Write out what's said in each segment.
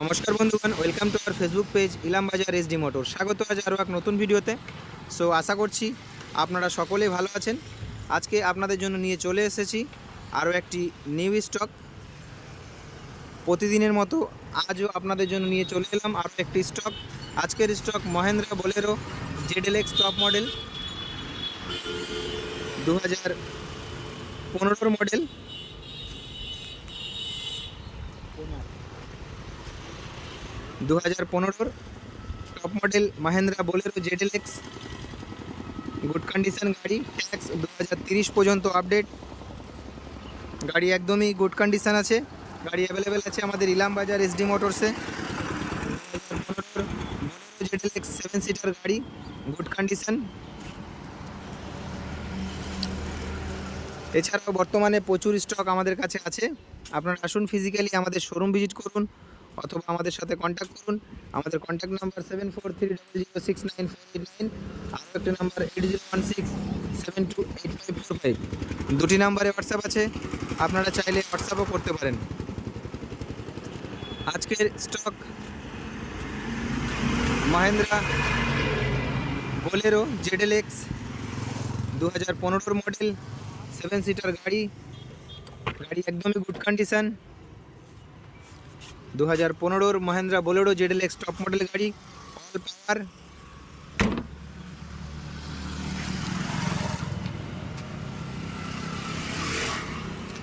নমস্কার বন্ধুগণ, welcome to our Facebook page Ilam Bazar SD motor. স্বাগত আজ আরও এক নতুন ভিডিওতে। সো আশা করছি আপনারা সকলেই ভালো আছেন। আজকে আপনাদের জন্য নিয়ে চলে এসেছি আরও একটি নিউ স্টক। প্রতিদিনের মতো আজও আপনাদের জন্য নিয়ে চলে এলাম আরও একটি স্টক। আজকের stock Mahindra Bolero ZLX top model 2015 model. 2015 top model Mahindra Bolero ZLX, good condition গাড়ি। ট্যাক্স 2030 পর্যন্ত আপডেট। গাড়ি একদমই গুড কন্ডিশন আছে। গাড়ি অ্যাভেলেবেল আছে আমাদের ইলাম বাজার এসডি মোটরসে। 2015 ZLX 7 সিটার গাড়ি, গুড কন্ডিশন। এছাড়াও বর্তমানে প্রচুর স্টক আমাদের কাছে আছে। আপনারা আসুন, ফিজিক্যালি আমাদের শোরুম ভিজিট করুন অথবা আমাদের সাথে কন্ট্যাক্ট করুন। আমাদের কন্ট্যাক্ট নাম্বার 7430069489, আরও একটি নাম্বার 8016728545। দুটি নাম্বারে হোয়াটসঅ্যাপ আছে, আপনারা চাইলে হোয়াটসঅ্যাপও করতে পারেন। আজকের stock Mahindra Bolero ZLX 2015 model 7 seater গাড়ি। গাড়ি একদমই good condition. 2015 Mahindra Bolero ZLX top model গাড়ি, অল পাওয়ার।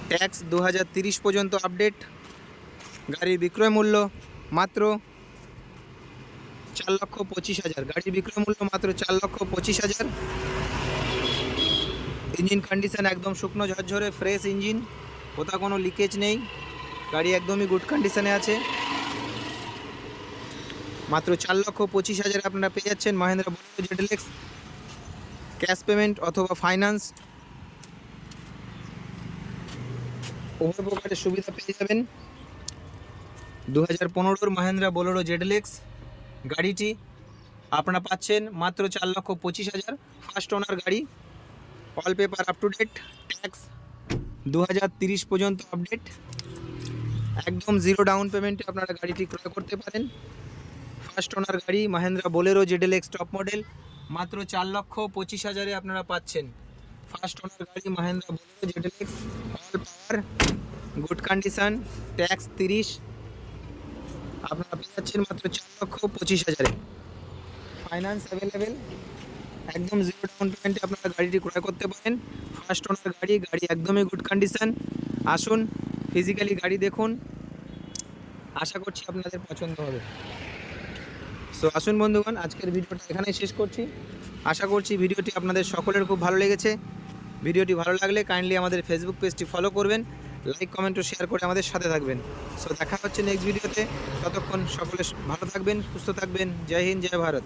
ট্যাক্স 2030 পর্যন্ত আপডেট। গাড়ির বিক্রয় মূল্য মাত্র 4,25,000। গাড়ির বিক্রয় মূল্য মাত্র 4,25,000। ইঞ্জিন কন্ডিশন একদম শুকনো ঝরঝরে ফ্রেশ ইঞ্জিন, কোথাও কোনো লিকেজ নেই। গাড়ি একদমই গুড কন্ডিশনে আছে। মাত্র 4,25,000 আপনারা পেয়ে যাচ্ছেন Mahindra Bolero ZLX। Cash payment অথবা ফাইন্যান্স উভয় প্রকারের সুবিধা পেয়ে যাবেন। 2015 মহেন্দ্রা বোলেরো ZLX গাড়িটি আপনারা পাচ্ছেন মাত্র 4,25,000। ফার্স্ট ওনার গাড়ি, all paper up to date. Tax 2030 পর্যন্ত আপডেট। একদম জিরো ডাউন পেমেন্টে আপনারা গাড়িটি ক্রয় করতে পারেন। ফার্স্ট ওনার গাড়ি Mahindra Bolero ZLX top model মাত্র 4,25,000-এ আপনারা পাচ্ছেন। ফার্স্ট ওনার গাড়ি মহেন্দ্রা বোলেরো ZLX, অল পাওয়ার, গুড কন্ডিশন। ট্যাক্স 30, আপনারা পেয়ে যাচ্ছেন মাত্র 4,25,000-এ। ফাইন্যান্স অ্যাভেলেবেল, একদম জিরো ডাউন পেমেন্টে আপনারা গাড়িটি ক্রয় করতে পারেন। ফার্স্ট ওনার গাড়ি, গাড়ি একদমই গুড কন্ডিশন। আসুন, ফিজিক্যালি গাড়ি দেখুন, আশা করছি আপনাদের পছন্দ হবে। সো আসুন বন্ধুগণ, আজকের ভিডিওটা এখানেই শেষ করছি। আশা করছি ভিডিওটি আপনাদের সকলের খুব ভালো লেগেছে। ভিডিওটি ভালো লাগলে কাইন্ডলি আমাদের ফেসবুক পেজটি ফলো করবেন, লাইক কমেন্ট ও শেয়ার করে আমাদের সাথে থাকবেন। সো দেখা হচ্ছে নেক্সট ভিডিওতে। ততক্ষণ সকলে ভালো থাকবেন, সুস্থ থাকবেন। জয় হিন্দ, জয় ভারত।